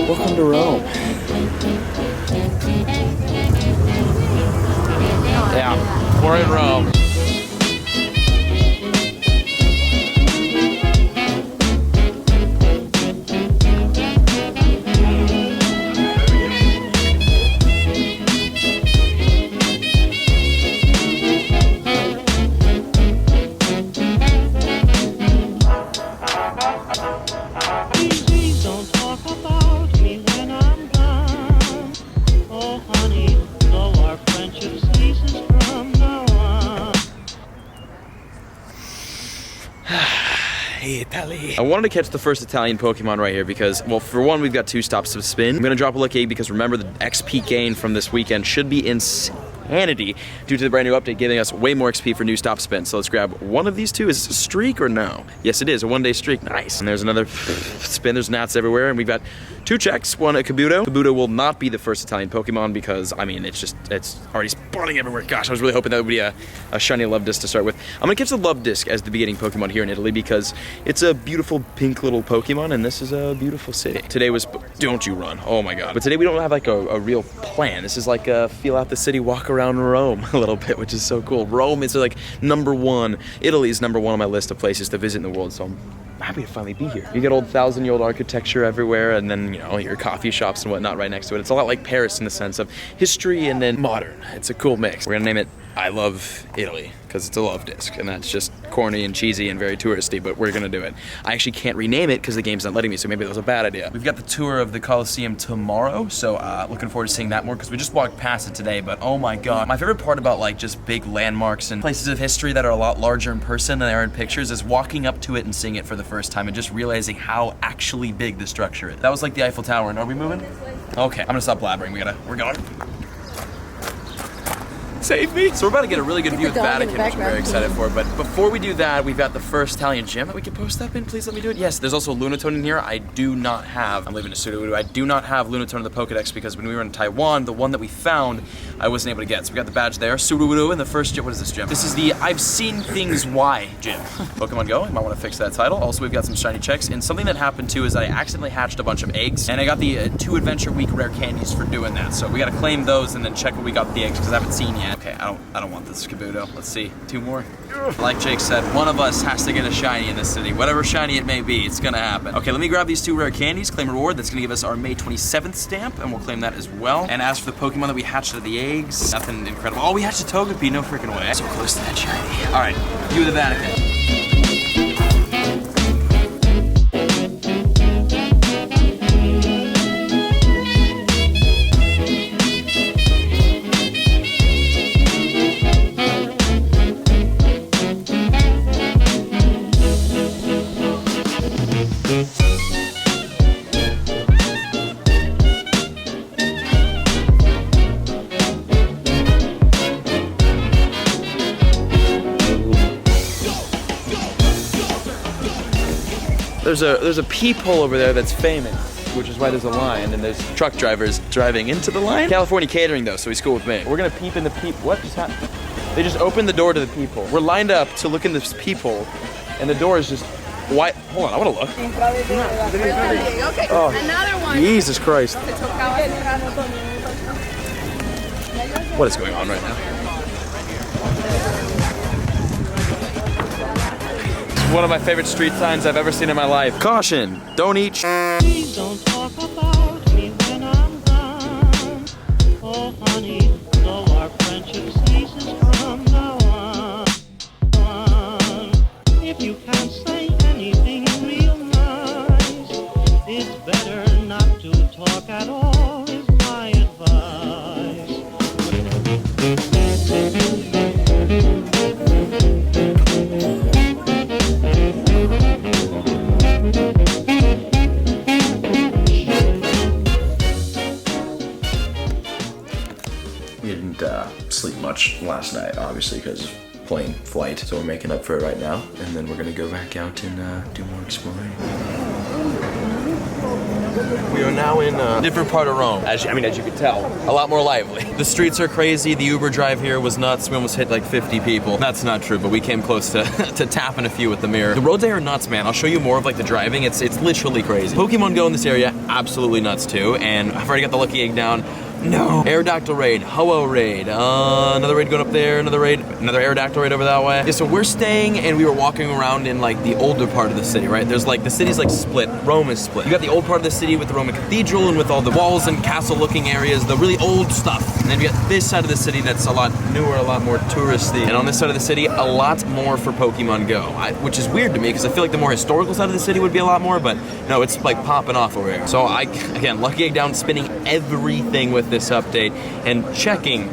Welcome to Rome. Yeah, we're in Rome. Italy. I wanted to catch the first Italian Pokemon right here because, well, for one, we've got 2 stops to spin. I'm gonna drop a lucky egg because remember, the XP gain from this weekend should be insanity due to the brand new update giving us way more XP for new stop spins. So let's grab one of these 2. Is this a streak or no? Yes, it is, a 1-day streak. Nice. And there's another spin. There's gnats everywhere, and we've got 2 checks, one a Kabuto. Kabuto will not be the first Italian Pokemon because, I mean, it's already spawning everywhere. Gosh, I was really hoping that would be a shiny Love Disc to start with. I'm gonna catch the Love Disc as the beginning Pokemon here in Italy because it's a beautiful pink little Pokemon, and this is a beautiful city. Today was, don't you run, oh my God. But today we don't have like a real plan. This is like a feel out the city, walk around Rome a little bit, which is so cool. Rome is like #1. Italy is #1 on my list of places to visit in the world, so I'm happy to finally be here. You get old 1,000-year-old architecture everywhere, and then, you know, your coffee shops and whatnot right next to it. It's a lot like Paris in the sense of history and then modern. It's a cool mix. We're gonna name it I Love Italy because it's a love disc, and that's just corny and cheesy and very touristy, but we're gonna do it. I actually can't rename it because the game's not letting me, so maybe that was a bad idea. We've got the tour of the Colosseum tomorrow, so looking forward to seeing that more because we just walked past it today, but oh my God. My favorite part about like just big landmarks and places of history that are a lot larger in person than they are in pictures is walking up to it and seeing it for the first time and just realizing how actually big the structure is. That was like the Eiffel Tower, and are we moving? Okay, I'm gonna stop blabbering. We're going. Save me. So we're about to get a really good view of the Vatican, which I'm very excited for. But before we do that, we've got the first Italian gym that we can post up in. Please let me do it. Yes, there's also a Lunatone in here. I do not have, I'm leaving a Sudowoodo. I do not have Lunatone in the Pokedex because when we were in Taiwan, the one that we found, I wasn't able to get. So we got the badge there. Sudowoodo in the first gym. What is this gym? This is the I've Seen Things Why gym. Pokemon GO. You might want to fix that title. Also, we've got some shiny checks. And something that happened too is that I accidentally hatched a bunch of eggs, and I got the 2 Adventure Week rare candies for doing that. So we got to claim those and then check what we got with the eggs because I haven't seen yet. Okay, I don't want this Kabuto. Let's see. 2 more. Like Jake said, one of us has to get a shiny in this city. Whatever shiny it may be, it's gonna happen. Okay, let me grab these 2 rare candies, claim reward. That's gonna give us our May 27th stamp, and we'll claim that as well. And as for the Pokemon that we hatched out of the eggs, nothing incredible. Oh, we hatched a Togepi, no freaking way. So close to that shiny. All right, view of the Vatican. There's a peephole over there that's famous, which is why there's a line, and there's truck drivers driving into the line. California catering though, so he's cool with me. We're gonna peep in the peep. What just happened? They just opened the door to the peephole. We're lined up to look in this peephole, and the door is just white. Hold on, I wanna look. Okay, oh, another one. Jesus Christ. What is going on right now? One of my favorite street signs I've ever seen in my life. Caution, don't eat Please don't talk about me when I'm gone. Oh honey, though our friendship ceases from now on. If you can't say anything real nice, it's better not to talk at all, is my advice. We didn't sleep much last night, obviously, because of plane flight. So we're making up for it right now, and then we're gonna go back out and do more exploring. We are now in a different part of Rome. As you can tell, a lot more lively. The streets are crazy. The Uber drive here was nuts. We almost hit like 50 people. That's not true, but we came close to, to tapping a few with the mirror. The roads there are nuts, man. I'll show you more of like the driving. It's literally crazy. Pokemon Go in this area, absolutely nuts too. And I've already got the lucky egg down. No. Aerodactyl raid, Ho-Oh raid, another raid going up there, another Aerodactyl raid over that way. Yeah, so we're staying and we were walking around in like the older part of the city, right? There's like, the city's like split, Rome is split. You got the old part of the city with the Roman cathedral and with all the walls and castle looking areas, the really old stuff. And then you got this side of the city that's a lot newer, a lot more touristy. And on this side of the city, a lot more for Pokemon Go, which is weird to me because I feel like the more historical side of the city would be a lot more, but no, it's like popping off over here. So again, lucky egg down, spinning everything with this update and checking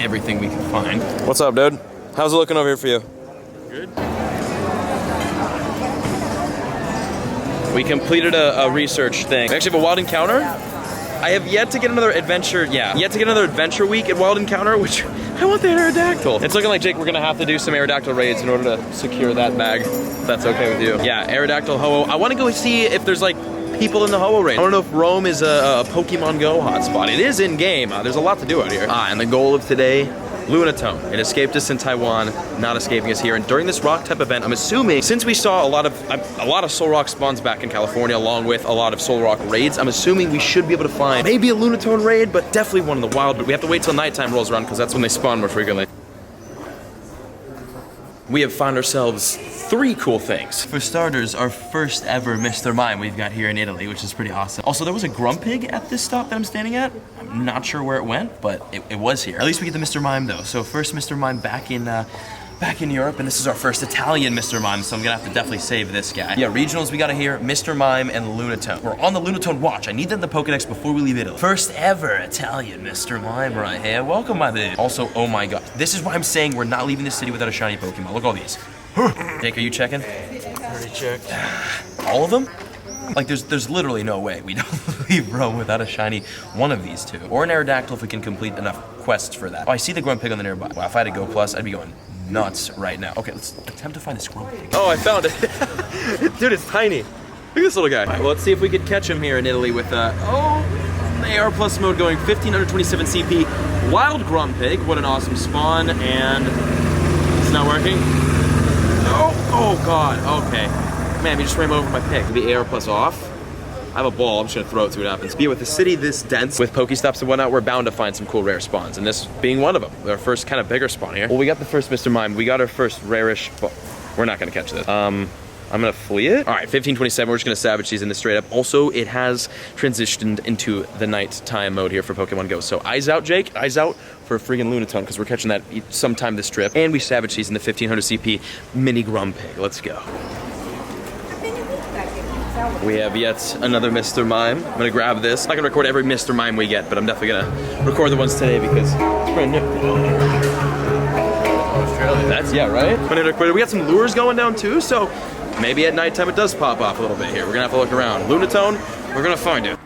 everything we can find. What's up, dude? How's it looking over here for you? Good. We completed a research thing. We actually have a wild encounter. I have yet to get another adventure, week at Wild Encounter, which I want the Aerodactyl. It's looking like, Jake, we're gonna have to do some Aerodactyl raids in order to secure that bag, if that's okay with you. Yeah, Aerodactyl, Ho-Oh. I wanna go see if there's like people in the Ho-Oh raid. I don't know if Rome is a Pokemon Go hotspot. It is in-game. There's a lot to do out here. And the goal of today, Lunatone. It escaped us in Taiwan, not escaping us here. And during this rock type event, I'm assuming, since we saw a lot of Soul Rock spawns back in California, along with a lot of Soul Rock raids, I'm assuming we should be able to find maybe a Lunatone raid, but definitely one in the wild. But we have to wait till nighttime rolls around because that's when they spawn more frequently. We have found ourselves 3 cool things. For starters, our first ever Mr. Mime we've got here in Italy, which is pretty awesome. Also, there was a Grumpig at this stop that I'm standing at. I'm not sure where it went, but it was here. At least we get the Mr. Mime though. So first Mr. Mime back in Europe, and this is our first Italian Mr. Mime, so I'm gonna have to definitely save this guy. Yeah, regionals we got here, Mr. Mime and Lunatone. We're on the Lunatone watch. I need that in the Pokedex before we leave Italy. First ever Italian Mr. Mime right here. Welcome, my dude. Also, oh my god, this is why I'm saying we're not leaving the city without a shiny Pokemon. Look at all these. Jake, are you checking? Already checked. All of them? Like, there's literally no way we don't leave Rome without a shiny one of these 2. Or an Aerodactyl if we can complete enough quests for that. Oh, I see the Grumpig on the nearby. Wow, if I had a Go Plus, I'd be going nuts right now. Okay, let's attempt to find this Grumpig. Oh, I found it. Dude, it's tiny. Look at this little guy. All right, well, let's see if we could catch him here in Italy with, the AR Plus mode going 1527 CP. Wild Grumpig, what an awesome spawn, and it's not working. Oh god, okay. Man, he just ran over my pick. The AR Plus off. I have a ball, I'm just gonna throw it, see what happens. But yeah, with the city this dense, with Pokestops and whatnot, we're bound to find some cool rare spawns, and this being one of them. Our first kind of bigger spawn here. Well, we got the first Mr. Mime. We got our first rarish, but we're not gonna catch this. I'm gonna flee it. All right, 1527, we're just gonna Savage Season this straight up. Also, it has transitioned into the nighttime mode here for Pokemon Go. So eyes out, Jake, eyes out for a friggin' Lunatone, because we're catching that sometime this trip. And we Savage Season the 1500 CP mini Grumpig. Let's go. We have yet another Mr. Mime. I'm gonna grab this. I'm not gonna record every Mr. Mime we get, but I'm definitely gonna record the ones today because it's brand new. Australia. That's, yeah, right? We got some lures going down too, so maybe at nighttime it does pop off a little bit here. We're gonna have to look around. Lunatone, we're gonna find it.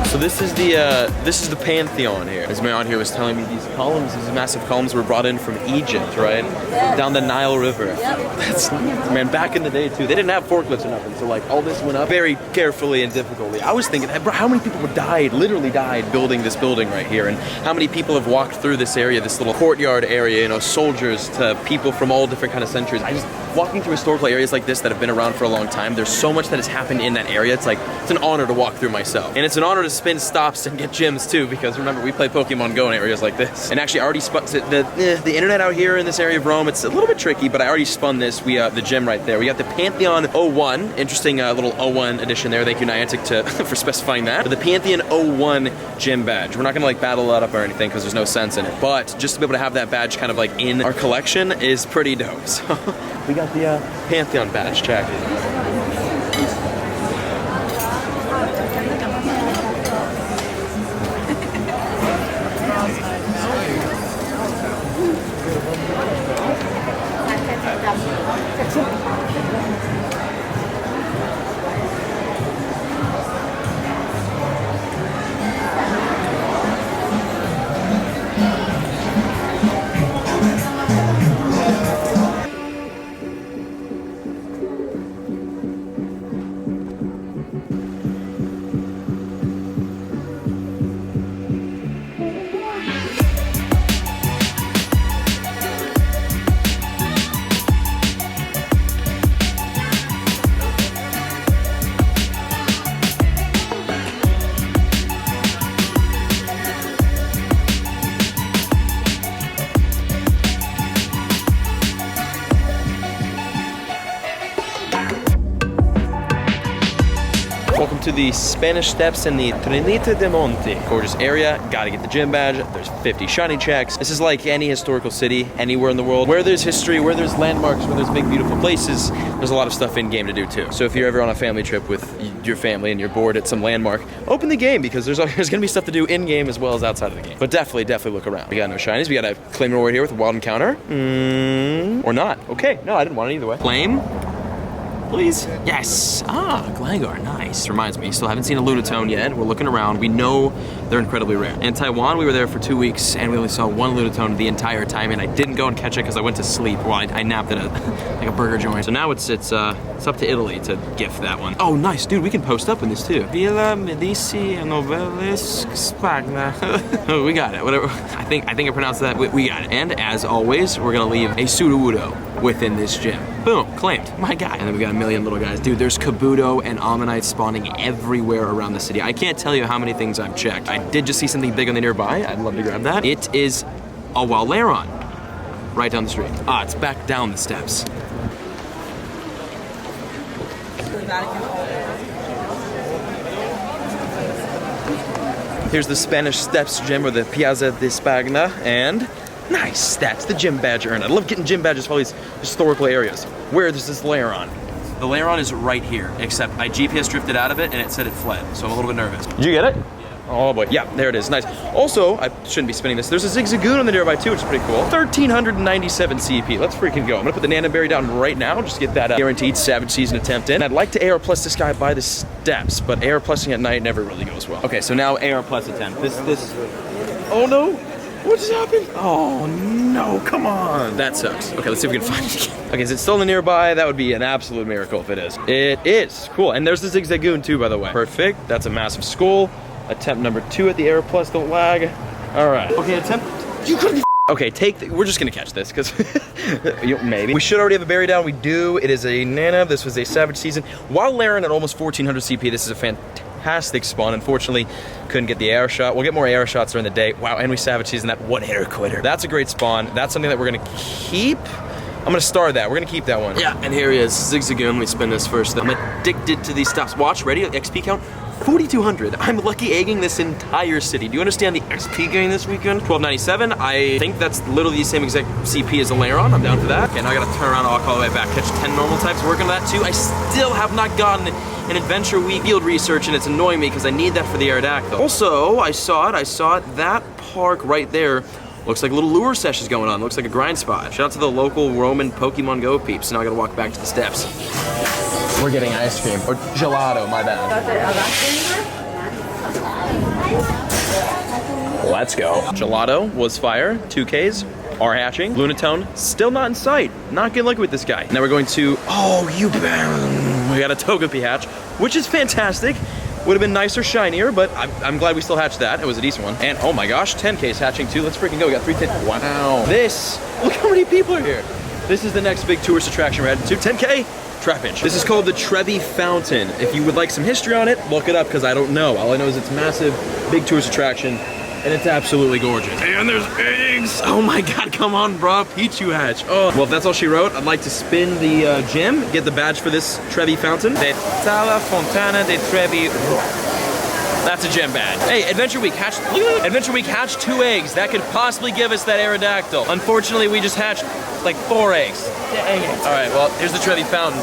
So this is the Pantheon here. As Mayon here was telling me, these columns, these massive columns were brought in from Egypt, right? Yes. Down the Nile River. Yep. That's, man, back in the day too, they didn't have forklifts or nothing, so like all this went up very carefully and difficultly. I was thinking, bro, how many people literally died building this building right here, and how many people have walked through this area, this little courtyard area, you know, soldiers to people from all different kind of centuries. Walking through historical areas like this that have been around for a long time, there's so much that has happened in that area. It's like, it's an honor to walk through myself. And it's an honor to spin stops and get gyms too, because remember, we play Pokemon GO in areas like this. And actually, I already spun the internet out here in this area of Rome. It's a little bit tricky, but I already spun this. The gym right there. We got the Pantheon 01. Interesting little 01 edition there. Thank you, Niantic, for specifying that. But the Pantheon 01 gym badge. We're not gonna like battle that up or anything because there's no sense in it. But just to be able to have that badge kind of like in our collection is pretty dope. So we got the Pantheon badge. Check it. Welcome to the Spanish Steps in the Trinita de Monte. Gorgeous area, gotta get the gym badge. There's 50 shiny checks. This is like any historical city anywhere in the world. Where there's history, where there's landmarks, where there's big beautiful places, there's a lot of stuff in game to do too. So if you're ever on a family trip with your family and you're bored at some landmark, open the game because there's gonna be stuff to do in game as well as outside of the game. But definitely look around. We got no shinies. We got a claim reward here with a wild encounter. Or not. Okay, no, I didn't want it either way. Claim. Please? Yes. Ah, Gligar, nice. Reminds me, still haven't seen a Lunatone yet. We're looking around. We know they're incredibly rare. In Taiwan, we were there for 2 weeks and we only saw one Lunatone the entire time, and I didn't go and catch it because I went to sleep. Well, I napped at like a burger joint. So now it's up to Italy to gift that one. Oh, nice, dude. We can post up in this too. Villa Medici Novelis Spagna. Oh, we got it. Whatever. I think I pronounced that. We got it. And as always, we're gonna leave a Sudowoodo within this gym. Boom, claimed. My guy. And then we got a million little guys. Dude, there's Kabuto and Ammonite spawning everywhere around the city. I can't tell you how many things I've checked. I did just see something big on the nearby. I'd love to grab that. It is a Walleron right down the street. Ah, it's back down the steps. Here's the Spanish Steps gym, or the Piazza di Spagna, and nice, that's the gym badge earned. I love getting gym badges for all these historical areas. Where there's this Lairon. The Lairon is right here, except I GPS drifted out of it and it said it fled, so I'm a little bit nervous. Did you get it? Oh boy, yeah, there it is, nice. Also, I shouldn't be spinning this, there's a Zigzagoon on the nearby too, which is pretty cool. 1,397 CP, let's freaking go. I'm gonna put the Nana Berry down right now, just get that guaranteed Savage Season attempt in. I'd like to AR plus this guy by the steps, but AR plusing at night never really goes well. Okay, so now AR plus attempt. Oh no, what just happened? Oh no, come on. That sucks. Okay, let's see if we can find it again. Okay, is it still in the nearby? That would be an absolute miracle if it is. It is, cool. And there's the Zigzagoon too, by the way. Perfect, that's a massive skull. Attempt number 2 at the AR plus, don't lag. All right. Okay, attempt, you couldn't. Okay, we're just gonna catch this, because maybe. We should already have a berry down, we do. It is a Nana, this was a Savage Season. While Laren at almost 1,400 CP, this is a fantastic spawn. Unfortunately, couldn't get the AR shot. We'll get more AR shots during the day. Wow, and we Savage Season that one-hitter quitter. That's a great spawn. That's something that we're gonna keep. I'm gonna star that. We're gonna keep that one. Yeah, and here he is, Zigzagoon. Let me spin this first. I'm addicted to these stops. Watch, ready? XP count, 4,200. I'm lucky egging this entire city. Do you understand the XP gain this weekend? 1297. I think that's literally the same exact CP as a Lairon. I'm down for that. Okay, now I gotta turn around and walk all the way back. Catch 10 normal types, work on that too. I still have not gotten an Adventure Week field research, and it's annoying me because I need that for the Aerodactyl. Also, I saw it. That park right there looks like a little lure session going on. Looks like a grind spot. Shout out to the local Roman Pokemon GO peeps. Now I gotta walk back to the steps. We're getting ice cream, or gelato, my bad. Let's go. Gelato was fire, 2Ks are hatching. Lunatone, still not in sight. Not getting lucky with this guy. Now we're going to, oh, we got a Togepi hatch, which is fantastic. Would have been nicer, shinier, but I'm glad we still hatched that. It was a decent one. And oh my gosh, 10K's hatching too. Let's freaking go. We got 3 10. Wow. Look how many people are here. This is the next big tourist attraction we're heading to. 10K. Treppage. This is called the Trevi Fountain. If you would like some history on it, look it up because I don't know. All I know is it's massive, big tourist attraction, and it's absolutely gorgeous. And there's eggs! Oh my god, come on, bro. Pichu Hatch. Oh. Well, if that's all she wrote, I'd like to spin the gem, get the badge for this Trevi Fountain. De Tala Fontana de Trevi. That's a gem badge. Hey, Adventure Week hatched, Adventure Week hatched 2 eggs. That could possibly give us that Aerodactyl. Unfortunately, we just hatched like 4 eggs. Dang it. All right, well, here's the Trevi Fountain.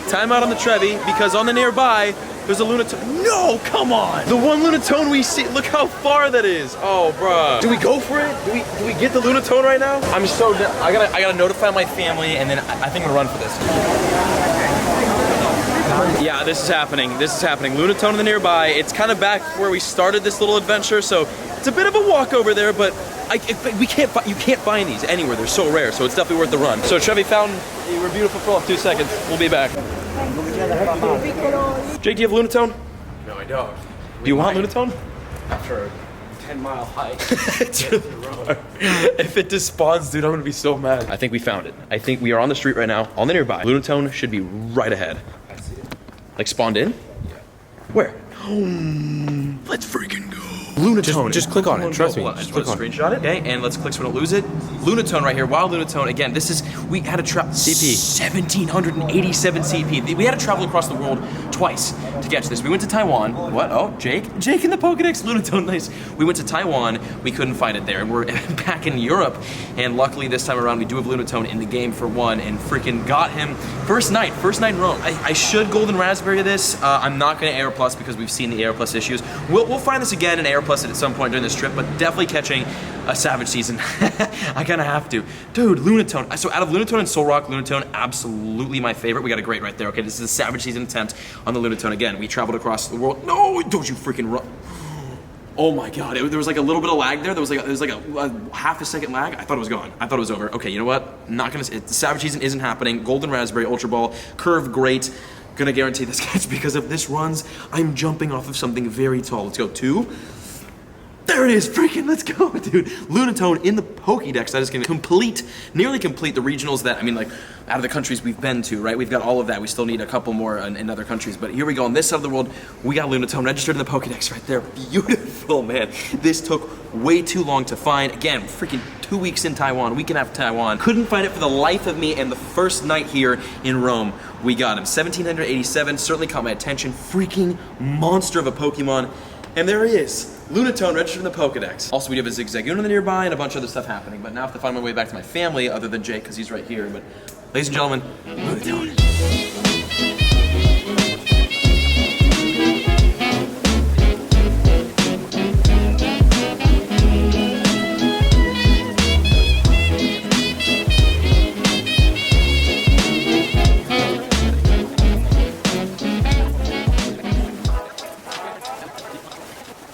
Time out on the Trevi, because on the nearby, there's a Lunatone. No, come on! The one Lunatone we see, look how far that is. Oh, bruh. Do we go for it? Do we get the Lunatone right now? I'm so, I gotta notify my family, and then I think I'm gonna run for this. Yeah, this is happening. This is happening. Lunatone in the nearby. It's kind of back where we started this little adventure, so it's a bit of a walk over there, but you can't find these anywhere. They're so rare, so it's definitely worth the run. So Trevi Fountain, we're beautiful for 2 seconds. We'll be back. Jake, do you have Lunatone? No, I don't. Do you want Lunatone? After a 10-mile hike. It's really hard. If it despawns, dude, I'm gonna be so mad. I think we found it. I think we are on the street right now, on the nearby. Lunatone should be right ahead. I see it. Like spawned in? Yeah. Where? Let's freaking go. Lunatone. Just click on it, trust me. Hold on, I just Just want to click screenshot it, okay? And let's click so we don't lose it. Lunatone right here, wild Lunatone. Again, this is, we had to travel CP. 1,787 CP. We had to travel across the world twice to get to this. We went to Taiwan. What? Oh, Jake in the Pokedex, Lunatone, nice. We went to Taiwan, we couldn't find it there. And we're back in Europe. And luckily this time around, we do have Lunatone in the game for one, and freaking got him. First night in Rome. I should Golden Raspberry this. I'm not gonna Air Plus because we've seen the Air Plus issues. We'll find this again in Air Plus at some point during this trip, but definitely catching a Savage Season. I kinda have to. Dude, Lunatone. So out of Lunatone and Soul Rock, Lunatone, absolutely my favorite. We got a great right there. Okay, this is a Savage Season attempt on the Lunatone. Again, we traveled across the world. No, don't you freaking run. Oh my god, there was like a little bit of lag there. There was like a half a second lag. I thought it was gone. I thought it was over. Okay, you know what? Not gonna, the Savage Season isn't happening. Golden Raspberry, Ultra Ball, Curve, great. Gonna guarantee this catch because if this runs, I'm jumping off of something very tall. Let's go, 2. There it is, freaking, let's go, dude. Lunatone in the Pokédex. That is gonna nearly complete the regionals that, I mean, like, out of the countries we've been to, right? We've got all of that. We still need a couple more in other countries, but here we go. On this side of the world, we got Lunatone registered in the Pokédex right there. Beautiful, man. This took way too long to find. Again, freaking 2 weeks in Taiwan, week and a half in Taiwan. Couldn't find it for the life of me, and the first night here in Rome, we got him. 1,787, certainly caught my attention. Freaking monster of a Pokemon. And there he is, Lunatone registered in the Pokedex. Also, we have a Zigzagoon in the nearby and a bunch of other stuff happening, but now I have to find my way back to my family other than Jake, because he's right here. But ladies and gentlemen, Lunatone.